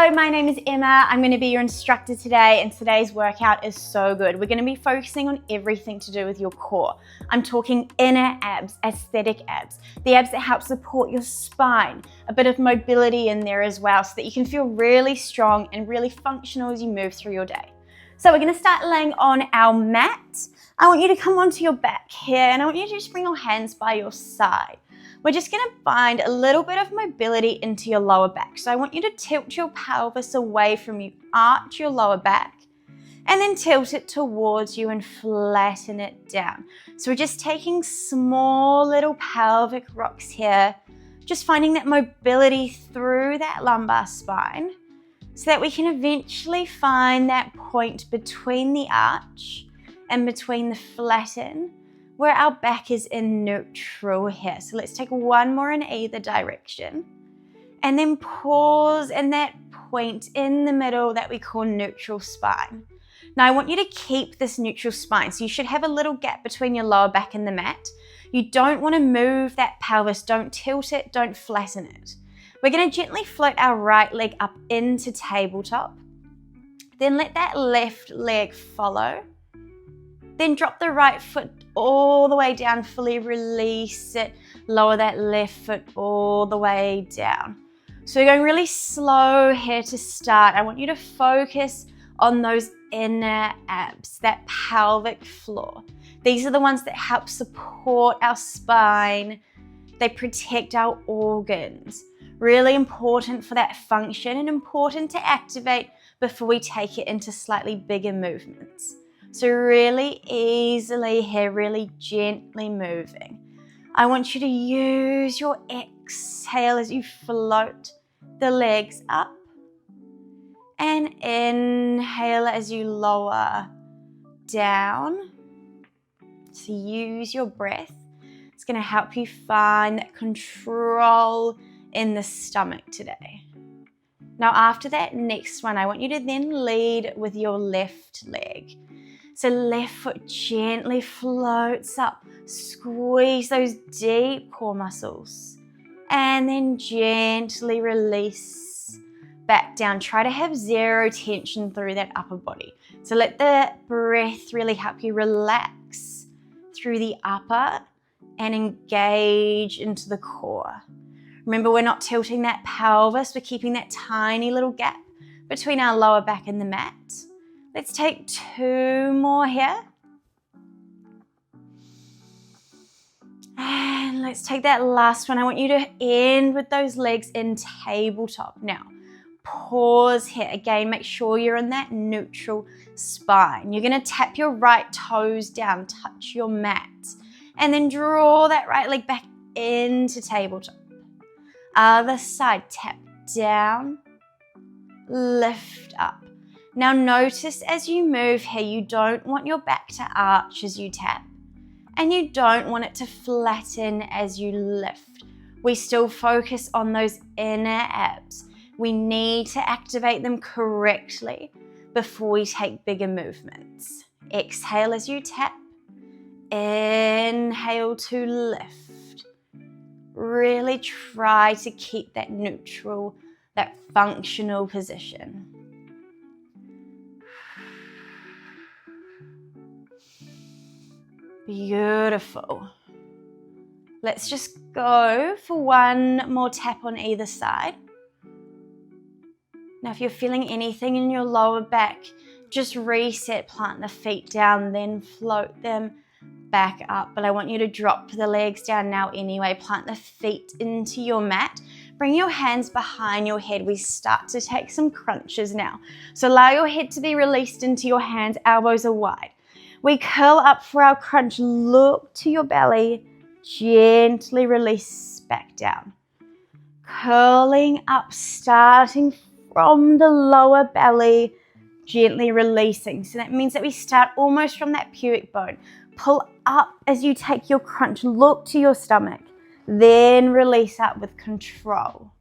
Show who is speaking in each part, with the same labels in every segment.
Speaker 1: Hello, my name is Emma. I'm going to be your instructor today, and today's workout is so good. We're going to be focusing on everything to do with your core. I'm talking inner abs, aesthetic abs, the abs that help support your spine, a bit of mobility in there as well so that you can feel really strong and really functional as you move through your day. So we're going to start laying on our mat. I want you to come onto your back here, and I want you to just bring your hands by your side. We're just going to find a little bit of mobility into your lower back. So I want you to tilt your pelvis away from you, arch your lower back, and then tilt it towards you and flatten it down. So we're just taking small little pelvic rocks here, just finding that mobility through that lumbar spine so that we can eventually find that point between the arch and between the flatten, where our back is in neutral here. So let's take one more in either direction and then pause in that point in the middle that we call neutral spine. Now I want you to keep this neutral spine. So you should have a little gap between your lower back and the mat. You don't want to move that pelvis. Don't tilt it, don't flatten it. We're going to gently float our right leg up into tabletop. Then let that left leg follow. Then drop the right foot all the way down, fully release it, lower that left foot all the way down. So you're going really slow here to start. I want you to focus on those inner abs, that pelvic floor. These are the ones that help support our spine. They protect our organs. Really important for that function and important to activate before we take it into slightly bigger movements. So really easily here, really gently moving. I want you to use your exhale as you float the legs up, and inhale as you lower down. So use your breath. It's going to help you find that control in the stomach today. Now after that next one, I want you to then lead with your left leg. So left foot gently floats up, squeeze those deep core muscles, and then gently release back down. Try to have zero tension through that upper body. So let the breath really help you relax through the upper and engage into the core. Remember, we're not tilting that pelvis, we're keeping that tiny little gap between our lower back and the mat. Let's take two more here. And let's take that last one. I want you to end with those legs in tabletop. Now, pause here. Again, make sure you're in that neutral spine. You're going to tap your right toes down, touch your mat, and then draw that right leg back into tabletop. Other side, tap down, lift up. Now notice as you move here, you don't want your back to arch as you tap, and you don't want it to flatten as you lift. We still focus on those inner abs. We need to activate them correctly before we take bigger movements. Exhale as you tap, inhale to lift. Really try to keep that neutral, that functional position. Beautiful. Let's just go for one more tap on either side. Now, if you're feeling anything in your lower back, just reset, plant the feet down, then float them back up. But I want you to drop the legs down now anyway. Plant the feet into your mat. Bring your hands behind your head. We start to take some crunches now. So allow your head to be released into your hands. Elbows are wide. We curl up for our crunch. Look to your belly. Gently release back down. Curling up, starting from the lower belly, gently releasing. So that means that we start almost from that pubic bone. Pull up as you take your crunch. Look to your stomach. Then release up with control.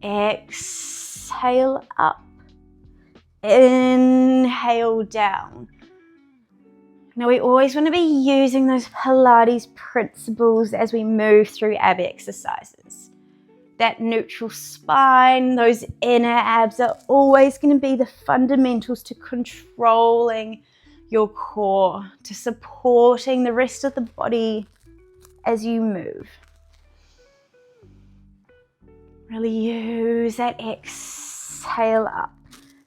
Speaker 1: Exhale up. Inhale down. Now we always want to be using those Pilates principles as we move through ab exercises. that neutral spine. Those inner abs are always going to be the fundamentals to controlling your core, to supporting the rest of the body as you move. Really use that exhale up.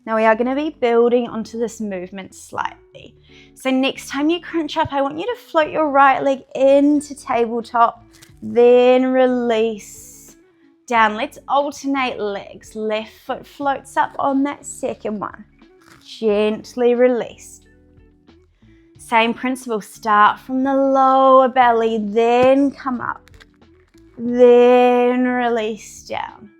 Speaker 1: Now we are going to be building onto this movement slightly. So next time you crunch up, I want you to float your right leg into tabletop, then release down. Let's alternate legs. Left foot floats up on that second one. Gently release. Same principle, start from the lower belly, then come up, then release down.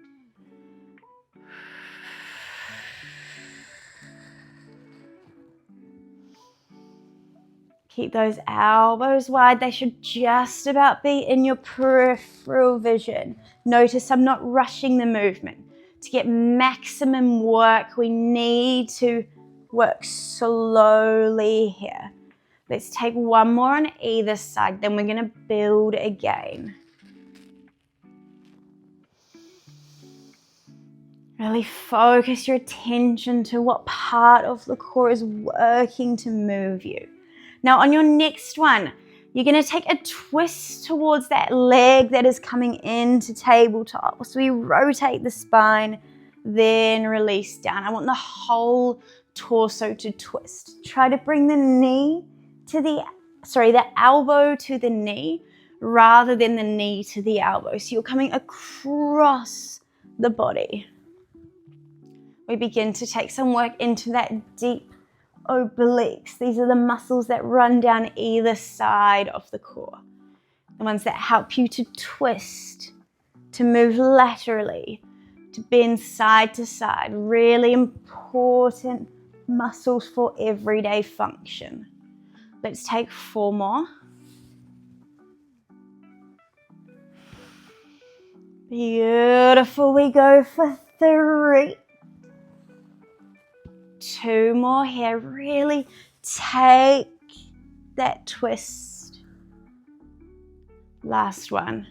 Speaker 1: Keep those elbows wide. They should just about be in your peripheral vision. Notice I'm not rushing the movement. To get maximum work, we need to work slowly here. Let's take one more on either side, then we're going to build again. Really focus your attention to what part of the core is working to move you. Now on your next one, you're going to take a twist towards that leg that is coming into tabletop. So we rotate the spine, then release down. I want the whole torso to twist. Try to bring the elbow to the knee rather than the knee to the elbow. So you're coming across the body. We begin to take some work into that deep obliques. These are the muscles that run down either side of the core. The ones that help you to twist, to move laterally, to bend side to side. Really important muscles for everyday function. Let's take 4 more. Beautiful. We go for 3. 2 more here. Really take that twist. Last one.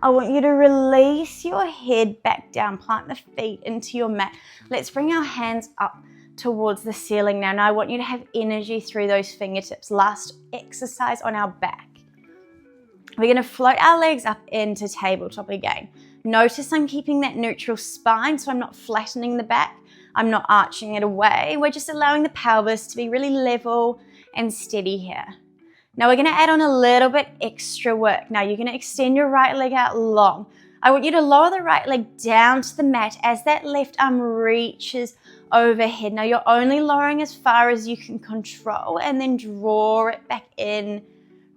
Speaker 1: I want you to release your head back down. Plant the feet into your mat. Let's bring our hands up towards the ceiling now. Now I want you to have energy through those fingertips. Last exercise on our back. We're going to float our legs up into tabletop again. Notice I'm keeping that neutral spine, so I'm not flattening the back. I'm not arching it away. We're just allowing the pelvis to be really level and steady here. Now we're going to add on a little bit extra work. Now you're going to extend your right leg out long. I want you to lower the right leg down to the mat as that left arm reaches overhead. Now you're only lowering as far as you can control and then draw it back in,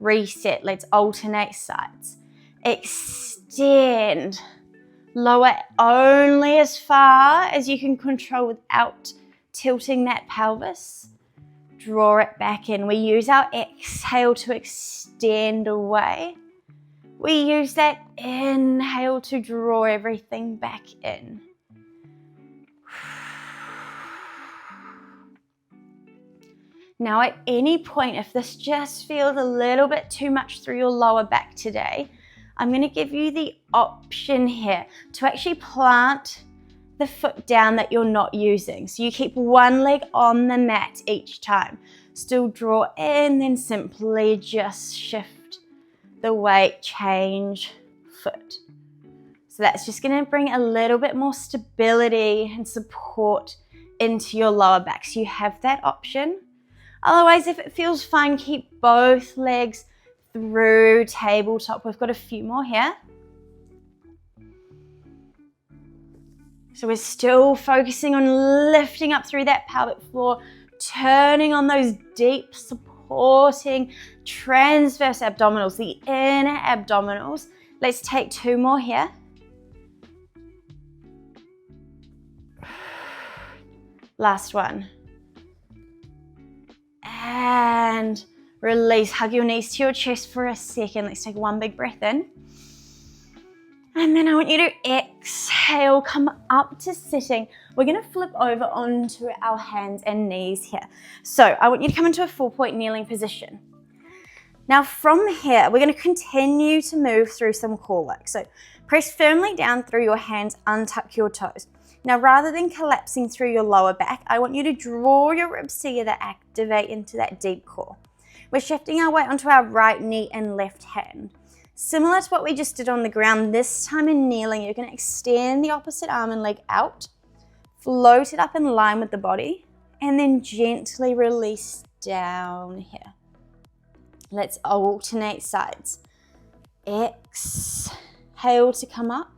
Speaker 1: reset. Let's alternate sides. Extend. Lower only as far as you can control without tilting that pelvis. Draw it back in. We use our exhale to extend away. We use that inhale to draw everything back in. Now at any point, if this just feels a little bit too much through your lower back today, I'm going to give you the option here to actually plant the foot down that you're not using. So you keep one leg on the mat each time. Still draw in, then simply just shift the weight, change foot. So that's just going to bring a little bit more stability and support into your lower back. So you have that option. Otherwise, if it feels fine, keep both legs through tabletop. We've got a few more here. So we're still focusing on lifting up through that pelvic floor, turning on those deep supporting transverse abdominals, the inner abdominals. Let's take 2 more here. Last one. And release. Hug your knees to your chest for a second. Let's take 1 big breath in. And then I want you to exhale, come up to sitting. We're going to flip over onto our hands and knees here. So I want you to come into a 4-point kneeling position. Now from here, we're going to continue to move through some core work. So press firmly down through your hands, untuck your toes. Now rather than collapsing through your lower back, I want you to draw your ribs together, activate into that deep core. We're shifting our weight onto our right knee and left hand. Similar to what we just did on the ground, this time in kneeling, you're going to extend the opposite arm and leg out, float it up in line with the body, and then gently release down here. Let's alternate sides. Exhale to come up.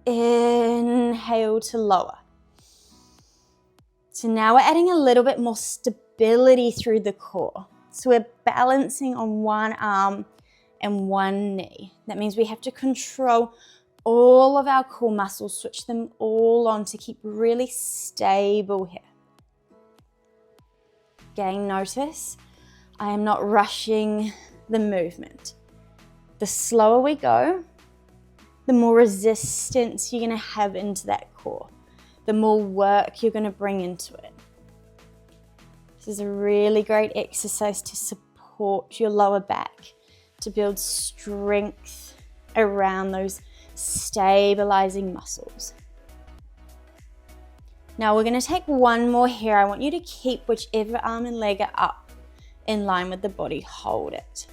Speaker 1: Inhale to lower. So now we're adding a little bit more stability through the core. So we're balancing on one arm and one knee. That means we have to control all of our core muscles, switch them all on to keep really stable here. Again, notice I am not rushing the movement. The slower we go, the more resistance you're going to have into that core, the more work you're going to bring into it. This is a really great exercise to support your lower back, to build strength around those stabilizing muscles. Now we're going to take one more here. I want you to keep whichever arm and leg are up in line with the body. Hold it.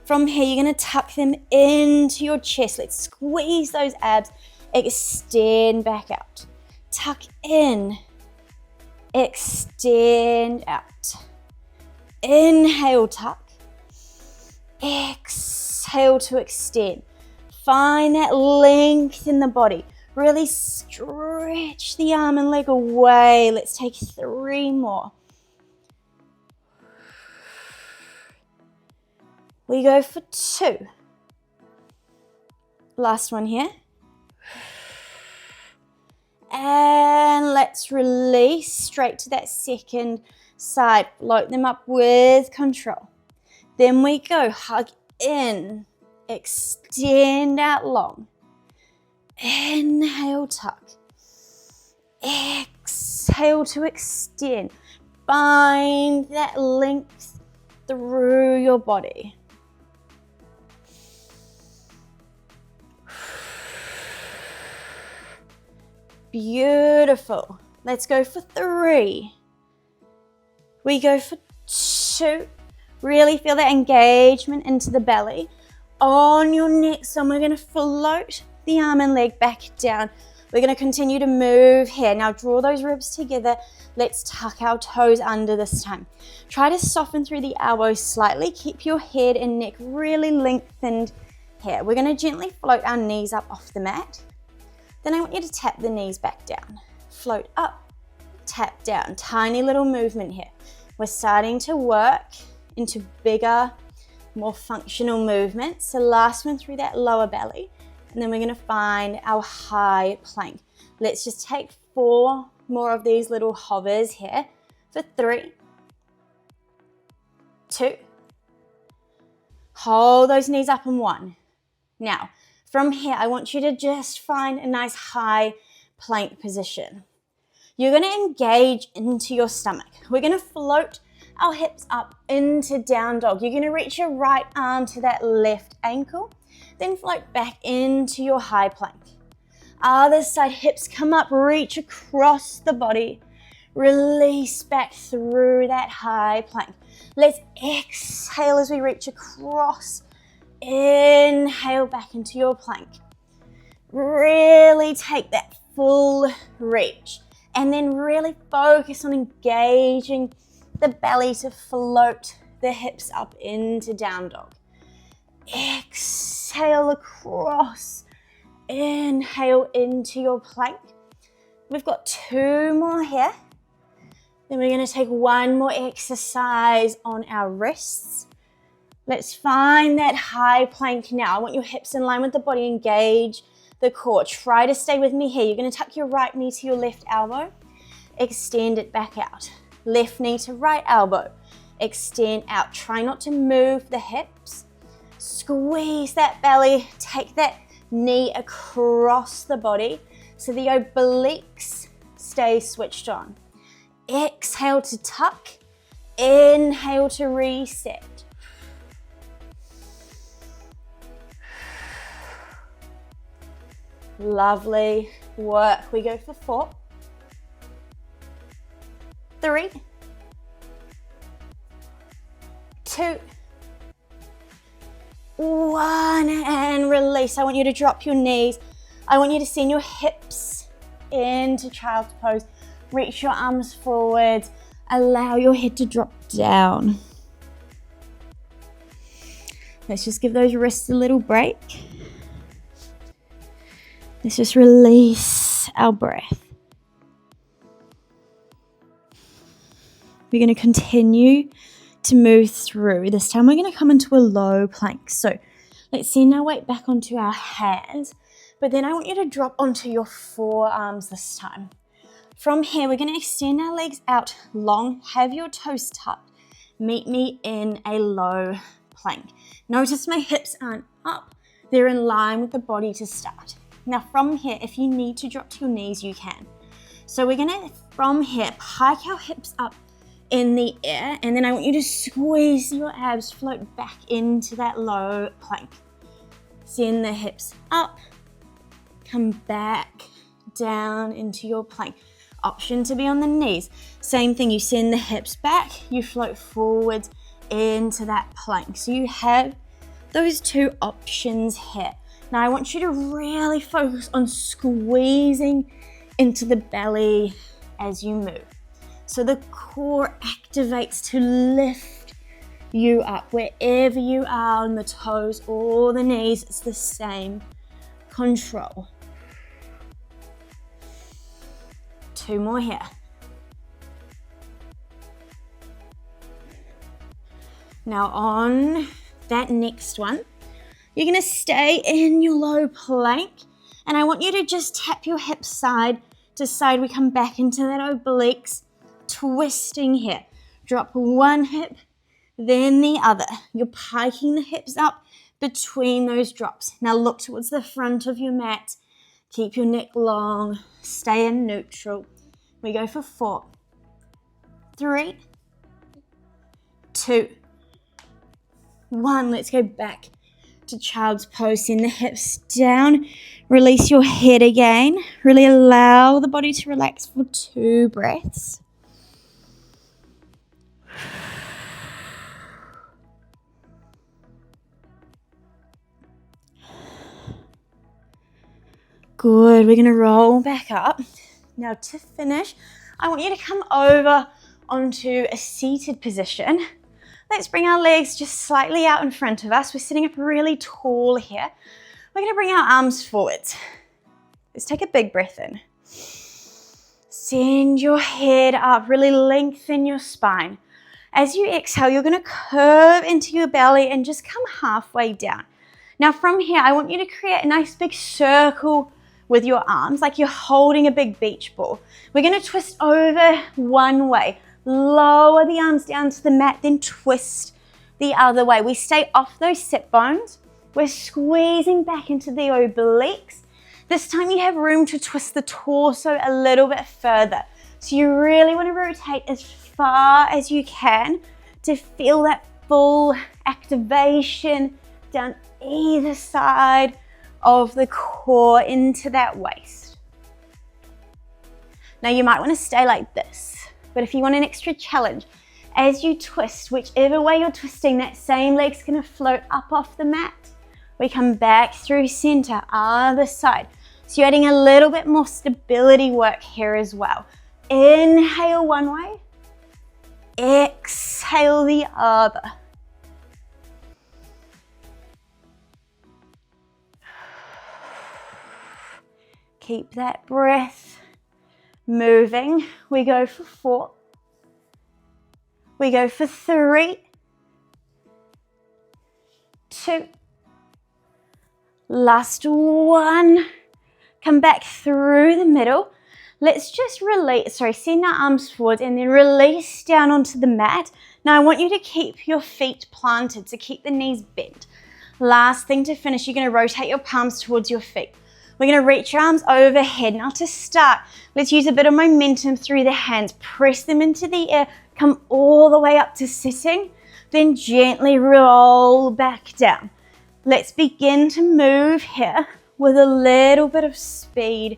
Speaker 1: From here, you're going to tuck them into your chest. Let's squeeze those abs. Extend back out. Tuck in. Extend out. Inhale, tuck. Exhale to extend. Find that length in the body. Really stretch the arm and leg away. Let's take 3 more. We go for 2. Last one here. And let's release straight to that second side. Float them up with control. Then we go, hug in, extend out long. Inhale, tuck. Exhale to extend. Find that length through your body. Beautiful. Let's go for 3. We go for 2. Really feel that engagement into the belly. On your next one, we're going to float the arm and leg back down. We're going to continue to move here. Now draw those ribs together. Let's tuck our toes under this time. Try to soften through the elbows slightly. Keep your head and neck really lengthened here. We're going to gently float our knees up off the mat. Then I want you to tap the knees back down. Float up, tap down. Tiny little movement here. We're starting to work into bigger, more functional movements. So last one through that lower belly. And then we're going to find our high plank. Let's just take 4 more of these little hovers here for 3, 2. Hold those knees up in 1. Now, from here, I want you to just find a nice high plank position. You're going to engage into your stomach. We're going to float our hips up into down dog. You're going to reach your right arm to that left ankle, then float back into your high plank. Other side, hips come up, reach across the body, release back through that high plank. Let's exhale as we reach across. Inhale back into your plank. Really take that full reach and then really focus on engaging the belly to float the hips up into down dog. Exhale across. Inhale into your plank. We've got 2 more here. Then we're going to take 1 more exercise on our wrists. Let's find that high plank now. I want your hips in line with the body, engage the core. Try to stay with me here. You're going to tuck your right knee to your left elbow. Extend it back out. Left knee to right elbow. Extend out. Try not to move the hips. Squeeze that belly. Take that knee across the body so the obliques stay switched on. Exhale to tuck. Inhale to reset. Lovely work. We go for 4, 3, 2, 1, and release. I want you to drop your knees. I want you to send your hips into child's pose. Reach your arms forward. Allow your head to drop down. Let's just give those wrists a little break. Let's just release our breath. We're going to continue to move through. This time we're going to come into a low plank. So let's send our weight back onto our hands, but then I want you to drop onto your forearms this time. From here, we're going to extend our legs out long, have your toes tucked. Meet me in a low plank. Notice my hips aren't up, they're in line with the body to start. Now from here, if you need to drop to your knees, you can. So we're going to, from here, pike our hips up in the air, and then I want you to squeeze your abs, float back into that low plank. Send the hips up, come back down into your plank. Option to be on the knees. Same thing, you send the hips back, you float forwards into that plank. So you have those two options here. Now I want you to really focus on squeezing into the belly as you move. So the core activates to lift you up wherever you are on the toes or the knees. It's the same control. 2 more here. Now on that next one, you're going to stay in your low plank, and I want you to just tap your hips side to side. We come back into that obliques, twisting here. Drop one hip, then the other. You're piking the hips up between those drops. Now look towards the front of your mat. Keep your neck long, stay in neutral. We go for 4, 3, 2, 1. Let's go back to child's pose. Send the hips down. Release your head again. Really allow the body to relax for 2 breaths. Good. We're going to roll back up. Now to finish, I want you to come over onto a seated position. Let's bring our legs just slightly out in front of us. We're sitting up really tall here. We're going to bring our arms forwards. Let's take a big breath in. Send your head up, really lengthen your spine. As you exhale, you're going to curve into your belly and just come halfway down. Now from here, I want you to create a nice big circle with your arms, like you're holding a big beach ball. We're going to twist over one way. Lower the arms down to the mat, then twist the other way. We stay off those sit bones. We're squeezing back into the obliques. This time you have room to twist the torso a little bit further. So you really want to rotate as far as you can to feel that full activation down either side of the core into that waist. Now you might want to stay like this, but if you want an extra challenge, as you twist, whichever way you're twisting, that same leg's going to float up off the mat. We come back through center, other side. So you're adding a little bit more stability work here as well. Inhale one way, exhale the other. Keep that breath moving. We go for 4. We go for 3, 2. Last one. Come back through the middle. Let's just release, send our arms forward and then release down onto the mat. Now I want you to keep your feet planted, so keep the knees bent. Last thing to finish, you're going to rotate your palms towards your feet. We're going to reach your arms overhead. Now to start, let's use a bit of momentum through the hands. Press them into the air. Come all the way up to sitting. Then gently roll back down. Let's begin to move here with a little bit of speed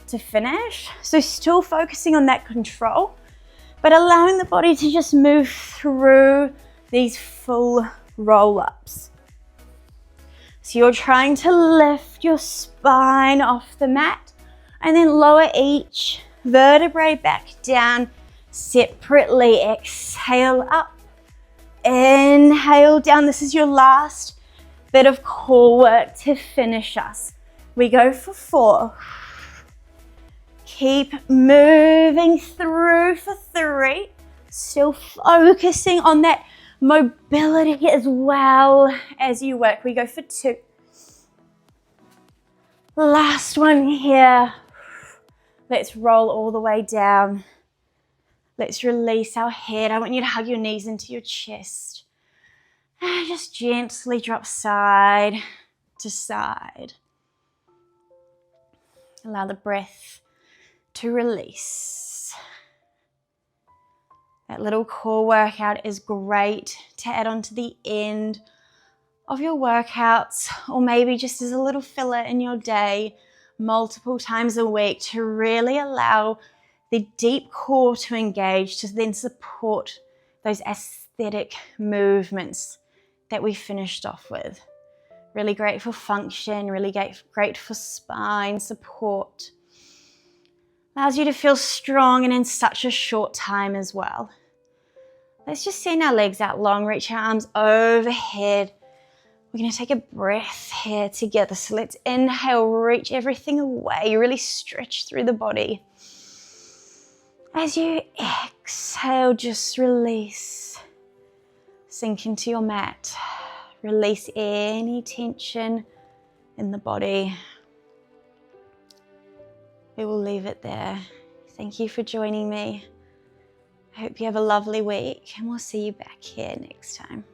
Speaker 1: to finish. So still focusing on that control, but allowing the body to just move through these full roll-ups. So you're trying to lift your spine off the mat and then lower each vertebrae back down separately. Exhale up, inhale down. This is your last bit of core work to finish us. We go for 4. Keep moving through for 3. Still focusing on that mobility as well as you work. We go for 2. Last one here. Let's roll all the way down. Let's release our head. I want you to hug your knees into your chest. And just gently drop side to side. Allow the breath to release. That little core workout is great to add on to the end of your workouts, or maybe just as a little filler in your day multiple times a week to really allow the deep core to engage, to then support those aesthetic movements that we finished off with. Really great for function, really great for spine support. Allows you to feel strong and in such a short time as well. Let's just send our legs out long, reach our arms overhead. We're going to take a breath here together. So let's inhale, reach everything away, really stretch through the body. As you exhale, just release. Sink into your mat. Release any tension in the body. We will leave it there. Thank you for joining me. I hope you have a lovely week, and we'll see you back here next time.